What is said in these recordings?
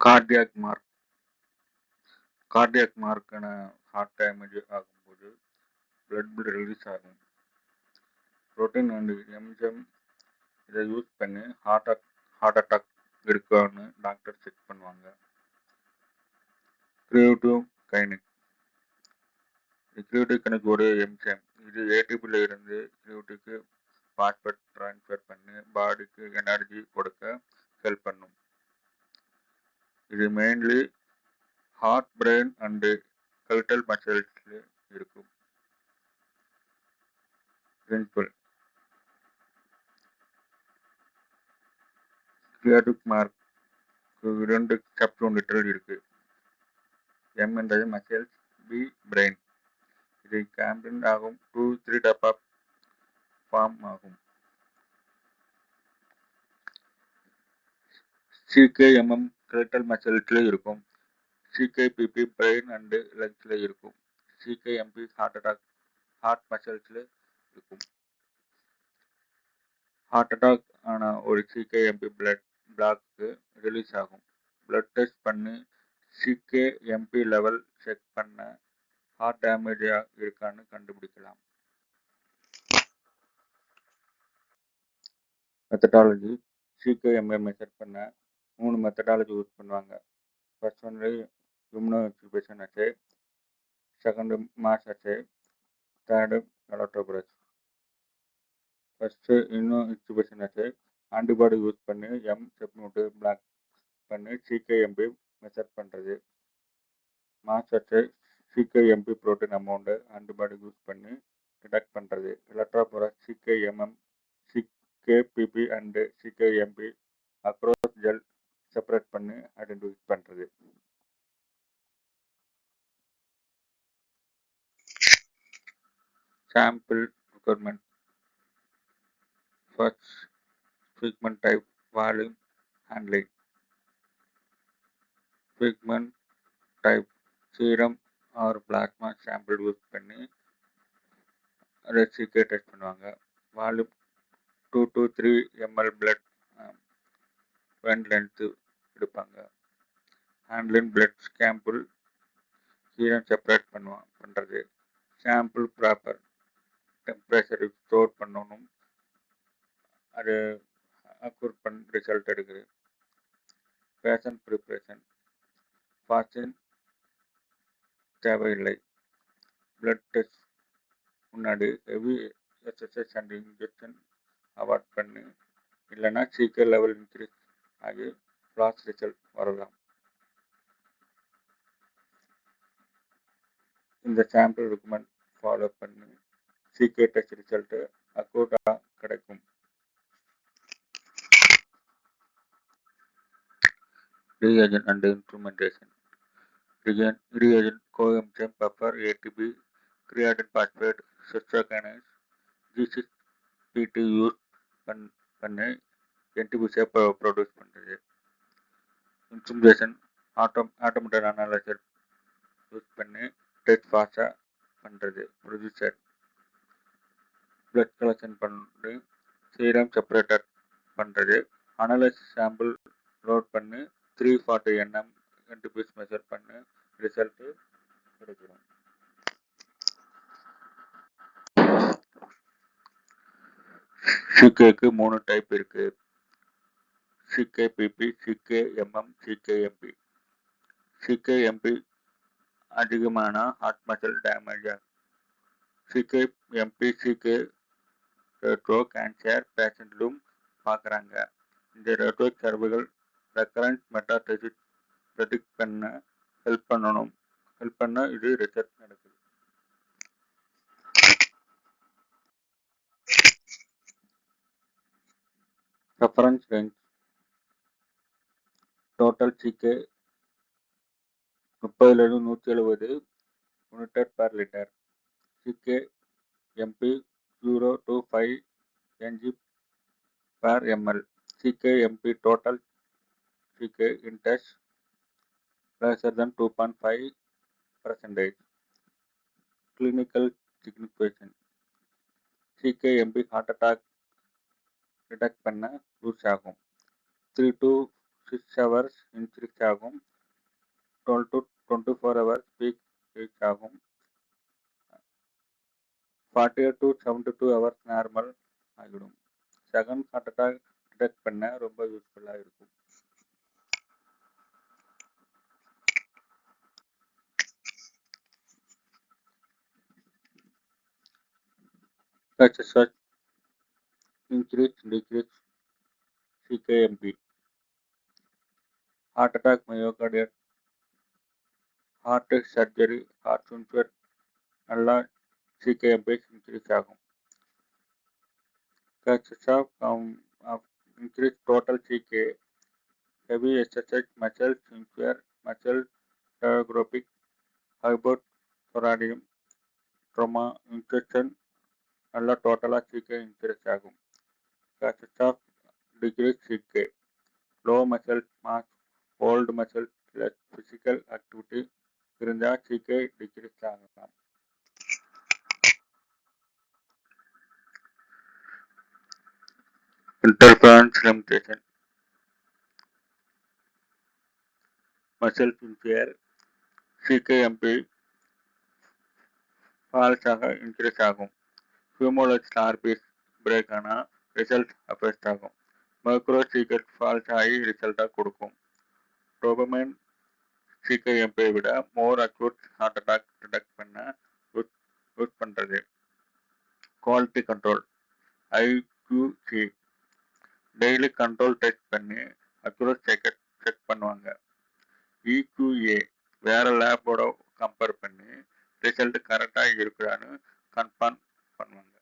Cardiac mark cardiac மார்க்கான heart damage ஆகும்போது blood release ஆகும். புரோட்டீன் அண்ட் என்சைம் இதை யூஸ் பண்ணி ஹார்ட் அட்டாக் இருக்கான்னு டாக்டர் செக் பண்ணுவாங்க. கிரியேட்டிவ் கைனிக் கிரியேட்டிவ் கைனிக் ஒரு என்சைம். இது ஏடிபியில் இருந்து கிரியேட்டிவ்க்கு பாஸ்பேட் டிரான்ஸ்ஃபர் பண்ணி பாடிக்கு எனர்ஜி கொடுக்க ஹெல்ப் பண்ணும். இது mainly heart, brain and skeletal மசில்ஸ்ல இருக்கும். பிரின்சிபல் கிரியேட்டிவ் மார்க் 2 சப் யூனிட்கள் இருக்கு. M என்றது மசில்ஸ், B பிரெயின். இது கேம்பின் ஆகும் 2-3 டைப் ஆஃப் ஃபார்ம் ஆகும். CKMM ஸ்கெலட்டல் மசில்ஸ்ல இருக்கும். CKPP பிரெயின் அண்ட் லங்ஸ்ல இருக்கும். CKMP ஹார்ட் மசில்ஸ்ல இருக்கும். ஹார்ட் அட்டாக் ஆன ஒரு CKMP பிளாக்கு ரிலீஸ் ஆகும். பிளட் டெஸ்ட் பண்ணி CKMP லெவல் செக் பண்ண ஹார்ட் டேமேஜா இருக்கான்னு கண்டுபிடிக்கலாம். மெத்தடாலஜி CKMP மெஷர் பண்ண 3 மெத்தடாலஜி யூஸ் பண்ணுவாங்க. ஃபர்ஸ்ட் வந்து இம்யூனோ எக்ஸ்பிரஷன் அசே, செகண்ட் மாஸ் அசே, தேர்டு எலக்ட்ரோபரஸ். ஃபர்ஸ்ட் இம்யூனோ எக்ஸ்பிரஷன் அசே ஆன்டிபாடி யூஸ் பண்ணி சப்மியூட் பிளாக் பண்ணி CKMP மெஷர் பண்ணுறது. மாஸ் அசே CKMP protein amount antibody use பண்ணி டிடெக்ட் பண்ணுறது. எலக்ட்ரோபரஸ் CKMM, CKPP and CKMP across gel separate பண்ணி identify பண்ணுறது. Sample requirement. First specimen type, volume, handling. Specimen type serum or plasma sample use பண்ணி அதை CK test பண்ணுவாங்க. Volume 2 to 3 ml blood vein length எடுப்பாங்க. Handling blood sample serum separate பண்ணுறது. Sample proper temperature store பண்ணணும். அது accurate result எடுக்குது. Patient preparation. Fasting தேவையில்லை. Blood test முன்னாடி heavy exercise and injection avoid பண்ணி, இல்லைன்னா CK லெவல் இன்க்ரீஸ் ஆகி ஃப்ளாஷ் ரிசல்ட் வரலாம். இந்த சாம்பிள் ரெக்குமெண்ட் ஃபாலோ பண்ணி CK டெஸ்ட் ரிசல்ட் அக்யூரேட்டா கிடைக்கும். Reagent and instrumentation. Reagent coenzyme buffer, ATP, creatine phosphate, cystokinase, G6PD use பண்ணி NTPC produce பண்ணுறது. Instrumentation automated analysis use பண்ணி டெஸ்ட் ஃபாஸ்டாக பண்ணுறது. ப்ரொடியூசர் பிளட் கலெக்ஷன் பண்ணி சீரம் செப்பரேட்டட் பண்ணுறது. Analysis sample load பண்ணி 340 nm NTPC measure பண்ணி ரிசல்ட் கிடைக்கும். CKக்கு 3 டைப் இருக்கு. CKPP, CKMM, CKMP. CKMP அதிகமான heart muscle damage. CKMP ratio cancer பேஷண்ட்லும் பார்க்குறாங்க. இந்த ரேட்டோ கர்வுகள் ரெக்கரன்ஸ் மெட்டாஸ்டேசிஸ் ப்ரெடிக்ட் பண்ண ஹெல்ப் பண்ண இது ரிசர்ச் நடக்குது. Reference range. Total CK 30 to 170 unit per litre. CKMP 0 to 5 ng per ml. CKMP total CK in test lesser than 2.5%. Clinical signification. CKMP heart attack detect பண்ண use ஆகும். 3 to 6 hours increase ஆகும். 12 to 24 hours peak reach ஆகும். 48 to 72 hours normal ஆகிடும். Second heart attack detect பண்ண ரொம்ப யூஸ்ஃபுல்லாக இருக்கும். Such increase, decrease CKMP, heart attack, myocardial, heart surgery, heart infarct, எல்லாம் CKMP increase ஆகும். Causes of increase total CK, heavy exercise, muscle injury, muscle diagropic, hypothyroidism, trauma, infection, எல்லாம் டோட்டலாக CK increase ஆகும். Causes of decrease CK, low muscle mass, old muscle, less physical activity இருந்தால் CK decrease ஆகலாம். Interference limitation, muscle impair, CKMP ஃபால்ஸாக increase ஆகும். Haematological RBC break ஆனால் result affect ஆகும். Micro secret false ஆகி ரிசல்ட்டாக கொடுக்கும். டோபமைன் CKMPயை விட more acute heart attack detect பண்ண யூஸ் பண்ணுறது. Quality control IQC, daily control test பண்ணி அக்யூரேட் செக் பண்ணுவாங்க. EQA, வேற லேபோட கம்பேர் பண்ணி ரிசல்ட் கரெக்டாக இருக்குதான்னு கன்ஃபார்ம் பண்ணுவாங்க.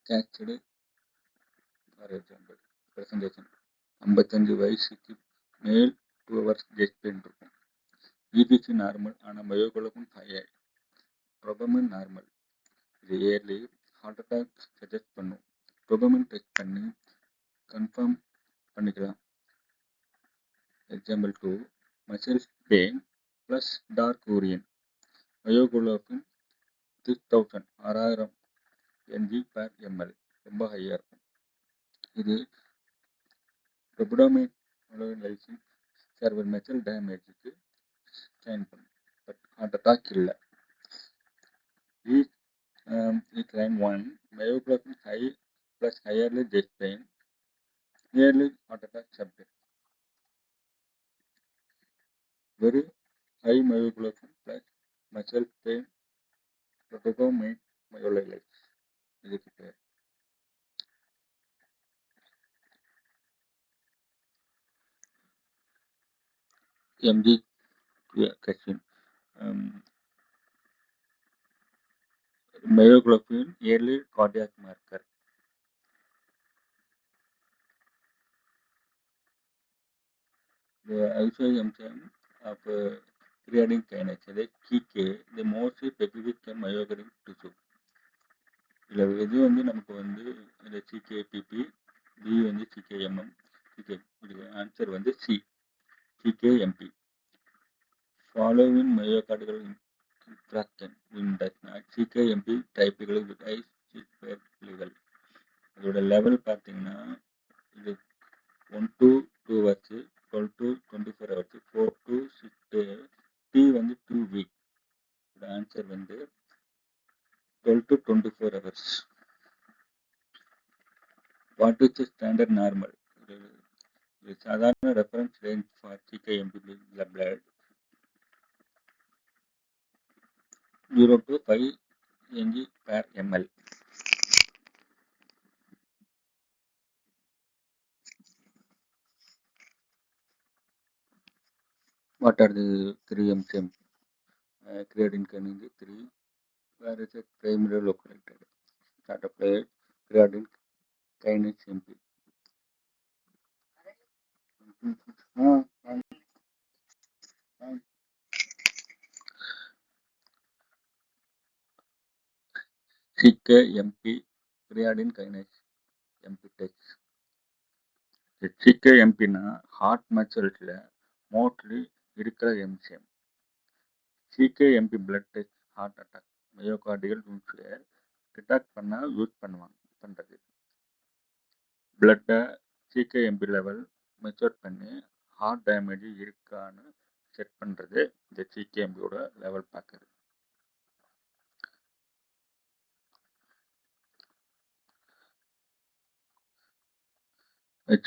கேட்சடு ஃபார் எக்ஸாம்பிள் ப்ரெசன்டேஷன் 55 வயசுக்கு மேல் 2 ஹவர்ஸ் ஜெஸ்ட் பெயின் இருக்கும். EBC நார்மல் ஆனால் மயோகுளோபின் ஹை, டோபமைன் நார்மல். இது இயர்லி ஹார்ட் அட்டாக் சஜஸ்ட் பண்ணும். டோபமைன் டெஸ்ட் பண்ணி கன்ஃபார்ம் பண்ணிக்கலாம். Example 2, muscle pain plus dark urine, myoglobin 6000 mg/ml, ரொம்ப ஹையாக இருக்கும். இது ப்ரெபுடோமைன் சர்வர் மெசல் டேமேஜுக்கு ஸ்கேன் பண்ணும், பட் ஹார்ட் அட்டாக் இல்லை. Claim 1, myoglobin high plus higherly chest pain, nearly heart attack subject. Very high myoglobin plus muscle pain, protocomic myelitis. இதுக்கு பேர். MG question. Myoglobin early cardiac marker. The isoenzyme of creatine kinase, that KK, the most specific myogenic tissue. இதில் எது வந்து நமக்கு வந்து இந்த CKPP, B வந்து CKMM, இதுக்கு ஆன்சர் வந்து C, CKMP. Following myocardial infarction in does not CKMP typically with high level. இதோட லெவல் பார்த்தீங்கன்னா இது 1 to 2 hours, 12 to 24 hours, 4 to 6 days, T வந்து 2 week. இதோட ஆன்சர் வந்து 12 to 24 hours. What is the standard normal? The சாதாரண reference range for CKMP blood 0 to 5 mg/ml. What are the 3 MCM? Creatine kinase 3, where is it primarily located? Start of plate, creatine kinase MP. CKMP, creatine kinase MP test. CKMPனா heart மசில்ஸில் mostly இருக்கிற MCM. CKMP blood test heart attack, myocardial infarct detect பண்ண use பண்ணுறது. பிளட்டை CKMB level measure பண்ணி heart damage இருக்கான்னு check பண்ணுறது இந்த சிகேஎம்பியோட லெவல் பார்க்குறது.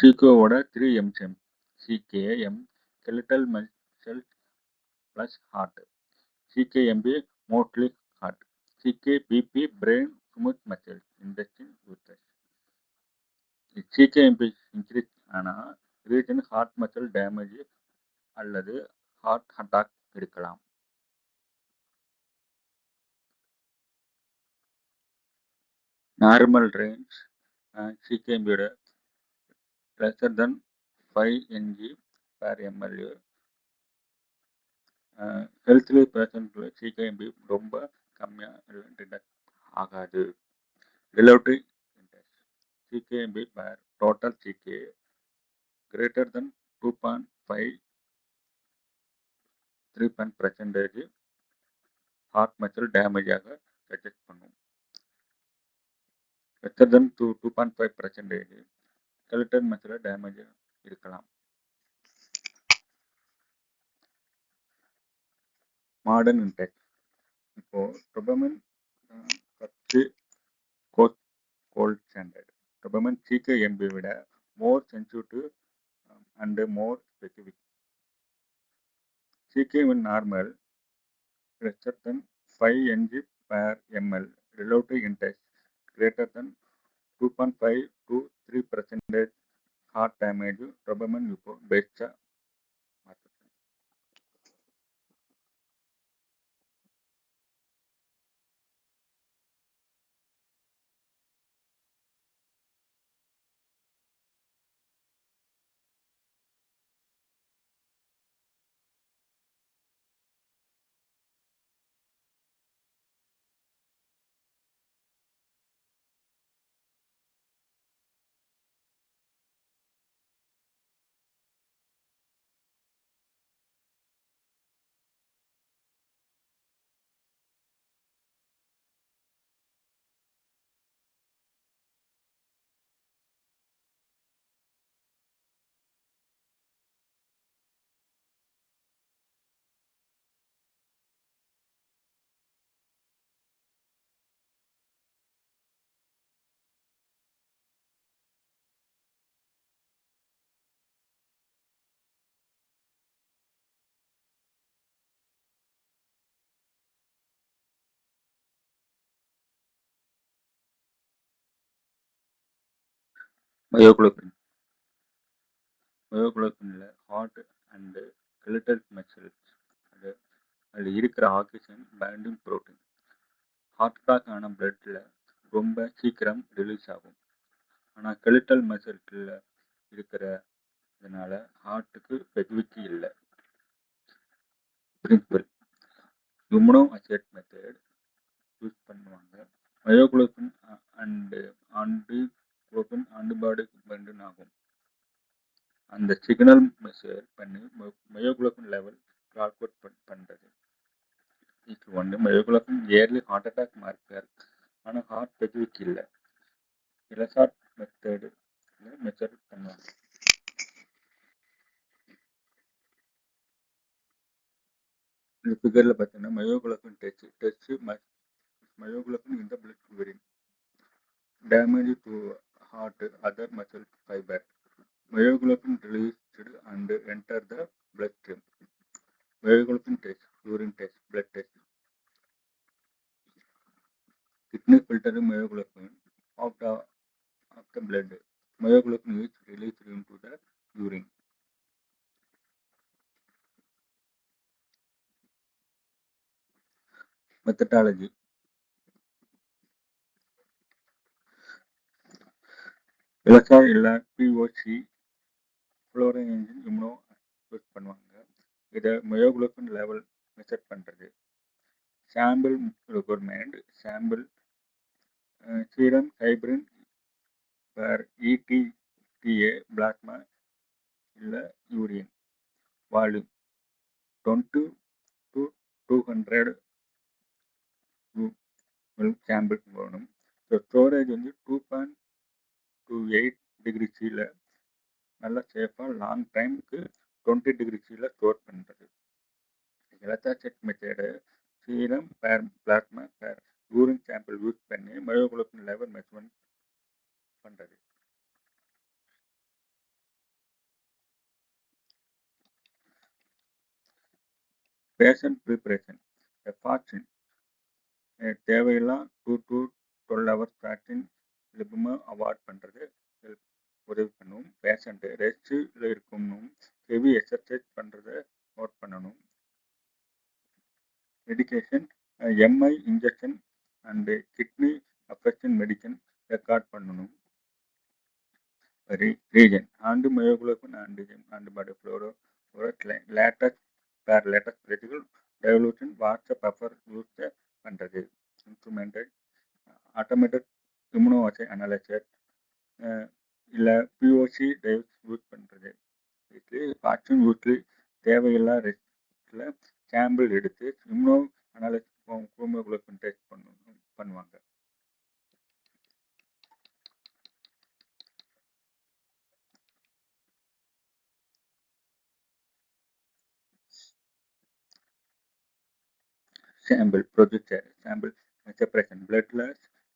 சிகோவோட 3 MCM CKM skeletal muscle plus heart, CKMB mostly heart, CKBP brain smooth muscle intestine uterus. CKMB increase ஆனால் ரீஜன் ஹார்ட் மசில் டேமேஜ் அல்லது ஹார்ட் அட்டாக் இருக்கலாம். நார்மல் ரேஞ்ச் சிகேஎம்பியோட லெஸர் தென் 5 ng/ml. ஹெல்த்லி பேஷண்ட்ல சிகேஎம்பி ரொம்ப கம்மியாக detect ஆகாது. Relative index CKMB per total CK greater than 2.5 3% heart muscle damage ஆக suggest பண்ணும். Lesser than 2.5% skeletal muscle damage இருக்கலாம். மாடர்ன் இன்டெக்ஸ் இப்போ dopamine first gold standard. Dopamine CKMB விட more sensitive and more specific. CKM normal lesser than 5 ng/ml. Relative index greater than 2.5 to 3% heart damage. Dopamine இப்போ பெஸ்டா மாற்றுது. மயோகுளோபின்ல heart and skeletal muscles அதில் இருக்கிற oxygen binding protein heart attack ஆன பிளட்ல ரொம்ப சீக்கிரம் ரிலீஸ் ஆகும். ஆனால் skeletal மசில்ல இருக்கிறதுனால ஹார்ட்டுக்கு ஸ்பெசிஃபிக் இல்லை. Principle immunoassay method use பண்ணுவாங்க. மயோகுளோபின் அண்ட் ஆன்டிகுளோபின் ஆன்டிபாடிக்கு பைண்ட் ஆகும். அந்த சிக்னல் மெஷர் பண்ணி மயோகுளோபின் லெவல் கால்குலேட் பண்ணுறது. இது ஒன்று myoglobin early heart attack marker, ஆனால் ஹார்ட் ஸ்பெசிஃபிக் இல்லை. இலசாட் மெத்தடு மெஷர் பண்ணுவாங்க. இந்த ஃபிகரில் பார்த்தீங்கன்னா மயோகுளோபின் டெஸ்ட் மயோகுளோபின் இந்த blood urine damage to heart other muscle fibre. Myoglobin released and enter the bloodstream. Myoglobin test, urine test, blood test. Kidney filtering myoglobin out of the blood. Myoglobin is released into the urine. Methodology. இலக்கா இல்லை POC fluorine engine immuno use பண்ணுவாங்க. இதை myoglobin level measure பண்ணுறது. Sample requirement sample serum ஹைப்ரின் வேர் ETTA plasma இல்லை urine volume 20 to 200 sample போகணும். So storage வந்து 2.28 degree சீல நல்லா சேஃபாக லாங் டைமுக்கு 20 டிகிரி சீல ஸ்டோர் பண்ணுறது. எலக்ட்ரா செக் மெத்தடு சீரம் பேர் பிளாஸ்மா பேர் யூரின் சாம்பிள் யூஸ் பண்ணி மயோகுளோபின் லெவல் மெஷர்மெண்ட் பண்ணுறது. பேஷண்ட் ப்ரிப்பரேஷன் வாக்சின் தேவையெல்லாம் 2 to 12 ஹவர்ஸ் வேக்சின் லிபமாக அவாய்ட் பண்ணுறது உதவி பண்ணும். பேஷண்ட்டு ரெஸ்ட்டில் இருக்கணும், ஹெவி எக்ஸசைஸ் பண்ணுறத நோட் பண்ணணும். Medication Mi injection and kidney affection medicine record பண்ணணும். ரீஜன் ஆண்டு மயோகுளோபின் ஆன்டிபாடி ஃப்ளோரோ லேட்டஸ்ட் பேர் latest critical devolution WhatsApp buffer use பண்ணுறது. இன்ஸ்ட்ருமெண்டட் ஆட்டோமேட்டட் இம்யூனோஅசே அனலைசர் இல்லை பிஓசி டைவ்ஸ் யூஸ் பண்ணுறது. வேக்சின் யூஸ்லி தேவையில்லா ரெஸ்ட்டில் சாம்பிள் எடுத்து இம்யூனோ அனலைஸ் ஹீமோகுளோபின் டெஸ்ட் பண்ணுவாங்க. சாம்பிள் ப்ரொசீஜர் சாம்பிள் செப்பரேஷன் பிளட்ல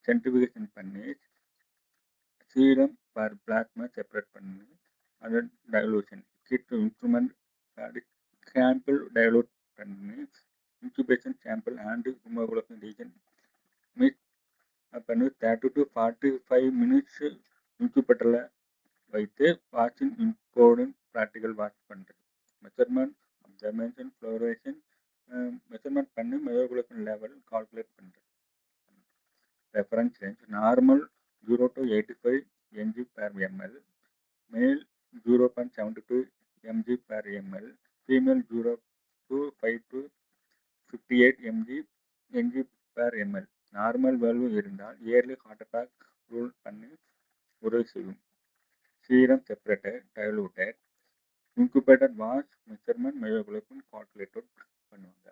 சென்ட்ரிஃபியூகேஷன் பண்ணி சீரம் பர் பிளாஸ்மா செப்பரேட் பண்ணி அது dilution kit instrument sample dilute பண்ணி incubation sample and haemoglobin reagent mix பண்ணி 30 to 45 மினிட்ஸ் இன்குபேட்டரில் வைத்து வாட்சிங் இம்பார்ட்டன்ட் ப்ராக்டிக்கல் வாட்ச் பண்ணுறது. மெஷர்மெண்ட் அப்சர்வேஷன் ஃப்ளோரேஷன் மெஷர்மெண்ட் பண்ணி மயோகுளோபின் லெவல் கால்குலேட் பண்ணுறது. Reference range normal 0 to 85 mg per ml, மேல் 0.72 mg per ml, female 0 to 5 to 58 mg per ml. Normal value இருந்தால் இயர்லி ஹார்ட் அட்டாக் ரூல் பண்ணி உதவி செய்யும். Serum separated diluted incubated watch measurement myoglobin calculated பண்ணுவாங்க.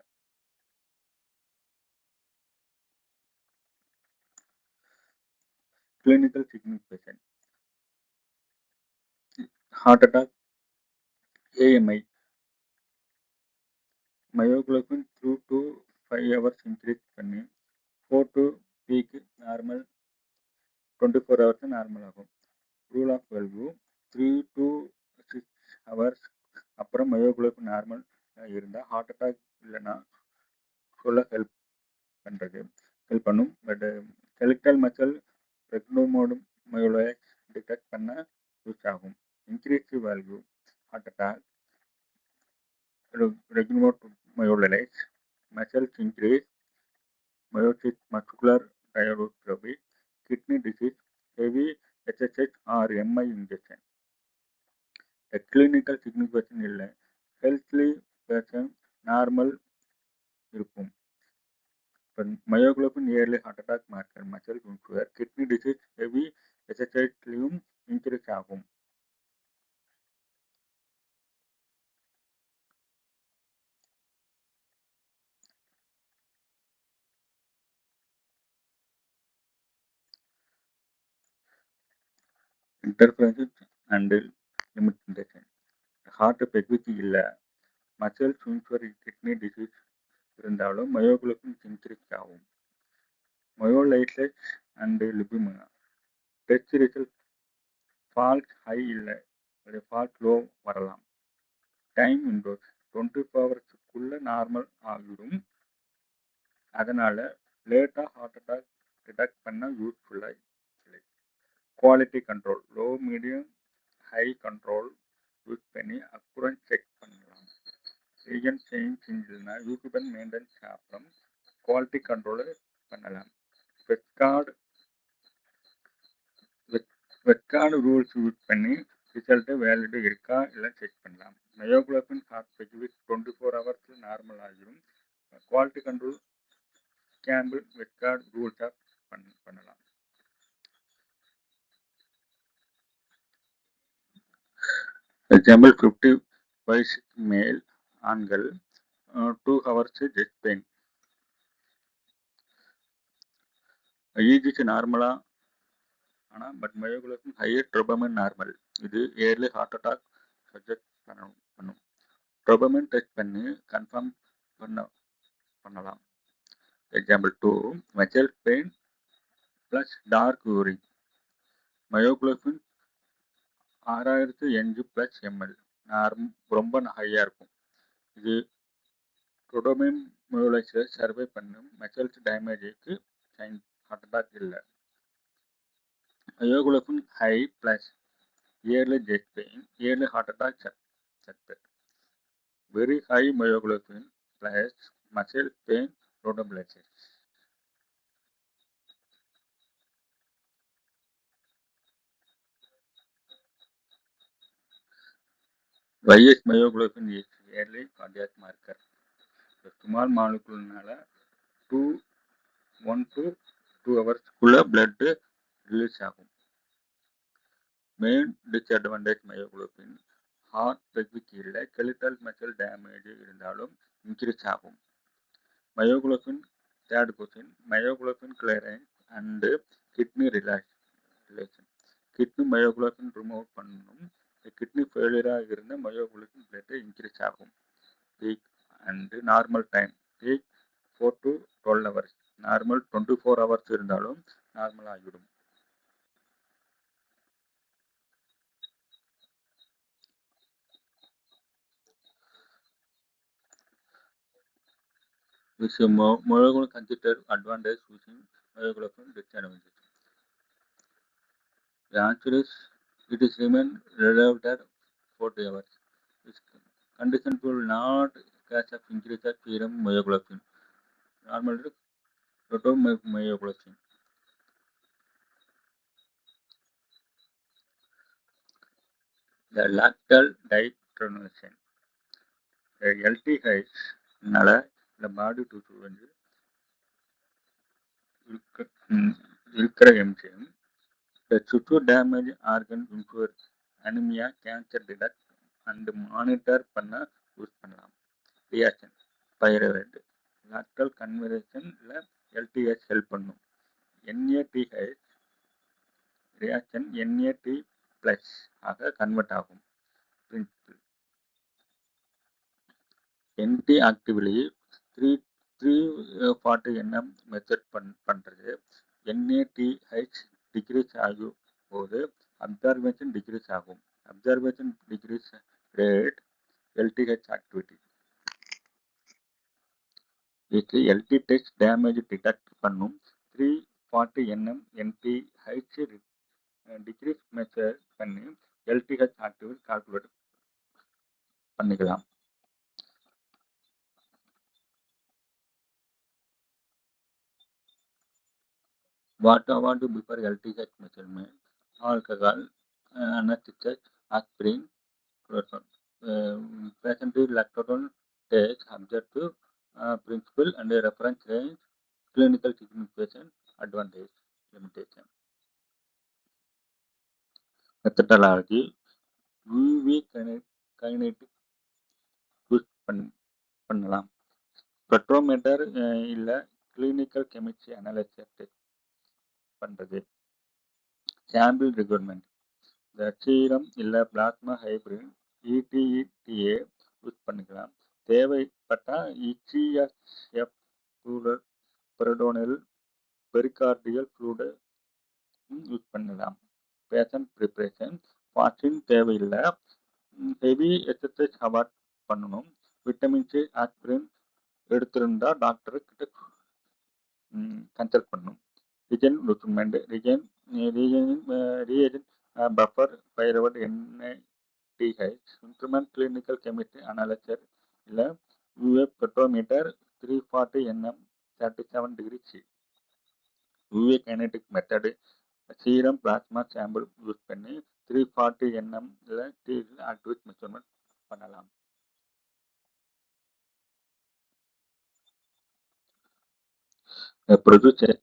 Clinical signification heart attack AMI myoglobin 2 to 5 hours increase பண்ணி 4 to peak normal 24 hours normal ஆகும். Rule off value 3 to 6 hours அப்புறம் myoglobin normal இருந்தால் heart attack இல்லைன்னா சொல்ல help பண்ணும். But skeletal muscle ரெக்னோமோடும் மயோலைஸ் டிடெக்ட் பண்ண யூஸ் ஆகும். இன்க்ரீஸ் வேல்யூ ஹார்ட் அட்டாக் ரெக்னோமயோலைஸ் muscles increase myositis muscular dystrophy kidney disease heavy exercise or MI injection. Clinical signification இல்லை, ஹெல்த்லி பேஷண்ட் நார்மல் இருக்கும். Myoglobin early heart attack marker muscle sugar kidney disease heavy எக்ஸசைஸ்லையும் increase ஆகும். Interference and limitation heart பெக்விக் இல்லை, muscle sugar kidney disease இருந்தாலும் myoglobin increase ஆகும். Myolysis and lipaemia test result false high இல்லை, false low வரலாம். Time Windows 24 ஹவர்ஸுக்குள்ள normal ஆகிடும். அதனால லேட்டா ஹார்ட் அட்டாக் டிடெக்ட் பண்ண யூஸ்ஃபுல்லா இல்லை. Quality control low medium high control use பண்ணி அக்குரன்ட் செக் பண்ணலாம். ரீஜன் சேஞ்ச் செஞ்சதுன்னா யூடியூபன் மெயின்டெனன்ஸ் அப்புறம் குவாலிட்டி கண்ட்ரோல் பண்ணலாம். வெட்கார்டு ரூல்ஸ் யூஸ் பண்ணி ரிசல்ட் வேலிடு இருக்கா இல்லை செக் பண்ணலாம். மயோகுளோபின் ஹார்ட் பெக்விக் 24 ஹவர்ஸ் நார்மல் ஆகிடும். குவாலிட்டி கண்ட்ரோல் கேம்பிள் வெட்கார்டு ரூல்ஸாக பண்ணலாம். எக்ஸாம்பிள் 50 வயசு மேல் ஆண்கள் 2 ஹவர்ஸ் ஜெஸ்ட் பெயின் இஜிசி நார்மலா but myoglobin higher, dopamine normal. இது early heart attack suggest பண்ணும். dopamine டெஸ்ட் பண்ணி கன்ஃபார்ம் பண்ணலாம். Example 2, muscle pain plus dark urine. Myoglobin 6005 plus ml ரொம்ப ஹையா இருக்கும். இது டோபமைன் மயோலைஸை சர்வே பண்ணும். மசில்ஸ் டேமேஜுக்கு ஹார்ட் அட்டாக் இல்லை. Myoglobin high plus early chest pain, early heart attack suspect. Very high myoglobin plus muscle pain, ரோடோபிளைசிஸ். YS myoglobin is early cardiac marker. Small மாலிகுல்னால 1 to 2 ஹவர்ஸ்க்குள்ள பிளட் ரிலீஸ் ஆகும். Main disadvantage myoglobin heart specific இல்லை, skeletal muscle damage இருந்தாலும் increase ஆகும். Myoglobin third question, myoglobin clearance and kidney relation. Kidney myoglobin remove பண்ணணும். Kidney ஃபெயிலியராக இருந்த myoglobin blood increase ஆகும். Peak and normal time peak 4 to 12 hours, normal 24 hours இருந்தாலும் normal ஆகிவிடும். Myoglobin consider advantage using myoglobin disadvantage. The answer is it is remain relevant 40 hours. This condition will not cause of increase of serum myoglobin. Normal total myoglobin. The lactal dehydrogenation. LTH னால இந்த பாடி tissue வந்து இருக்கிற enzyme சுற்று damage organ இன்ஃபூர் anaemia, cancer detect and monitor பண்ண use பண்ணலாம். Reaction pyruvate lactate கன்வர்ஷன்ல LTH help பண்ணும். NADH ரியாக்ஷன் NAD+ ஆக கன்வெர்ட் ஆகும். Principle NT actively 340 nm method பண்றது. NADH டிக்ரீஸ் ஆகும் போது அப்சர்வேஷன் டிக்ரீஸ் ஆகும். Observation decrease rate LTH activity. இதுக்கு LTH டேமேஜ் டிடெக்ட் பண்ணும். 340 nm NTH டிக்ரீஸ் மெஷர் பண்ணி LTH ஆக்டிவிட்டி கால்குலேட் பண்ணிக்கலாம். What about before LTH measurement? Alcohol, anesthetic, aspirin, patient lactone test, objective principle and reference range, clinical signification, advantage, limitation. Methodology, UV kinetic use பண்ணலாம். Spectrometer இல்ல clinical chemistry analysis test பண்றது. Sample requirement, இந்த serum இல்ல plasma hybrid ETETA use பண்ணிக்கலாம். தேவைப்பட்டா EGFR fluid, peritoneal, pericardial fluid use பண்ணலாம். Patient preparation, fasting தேவையில்லை. Heavy exercise avoid பண்ணணும். விட்டமின் சி, ஆஸ்பிரின் எடுத்திருந்தா டாக்டர் கிட்ட கன்சல்ட் பண்ணணும். Reagent recruitment, reagent buffer pyruvate NADH, instrument clinical chemistry analysis இல்ல UV spectrometer 340 nm 37 degree C. UV kinetic method, serum plasma sample use பண்ணி 340 nm activity measurement பண்ணலாம். Procedure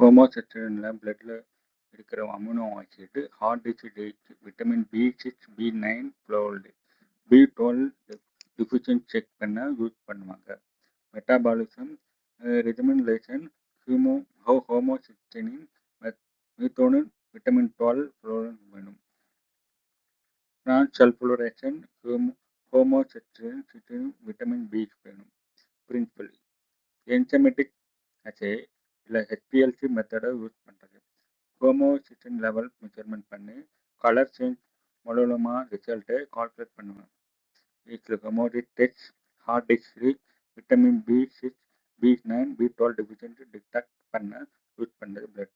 ஹோமோசெஸ்டினில் பிளட்டில் இருக்கிற amino acid, heart disease, vitamin B6, B9, folate, B12 deficiency check பண்ண use பண்ணுவாங்க. Metabolism, ரெஜிமெண்டேஷன், ஹோமோசிஸ்டினின், மெத்தோனின், விட்டமின் 12, ஃப்ளோரின் வேணும். டிரான்ஸ்சல்ஃபுரேஷன், ஹோமோசிஸ்டின், விட்டமின் B வேணும். பிரின்சிபல் என்சைமேட்டிக் அசே இல்லை HPLC மெத்தடை யூஸ் பண்ணுறது. ஹோமோசிஸ்டின் லெவல் மெஷர்மெண்ட் பண்ணி கலர் சேஞ்ச் மூலமாக ரிசல்ட்டை கால்குலேட் பண்ணுவேன். இதில் ஹோமோடிக் test, heart disease, vitamin B6, B9, B12 deficiency detect பண்ண யூஸ் பண்ணுறது பிளட்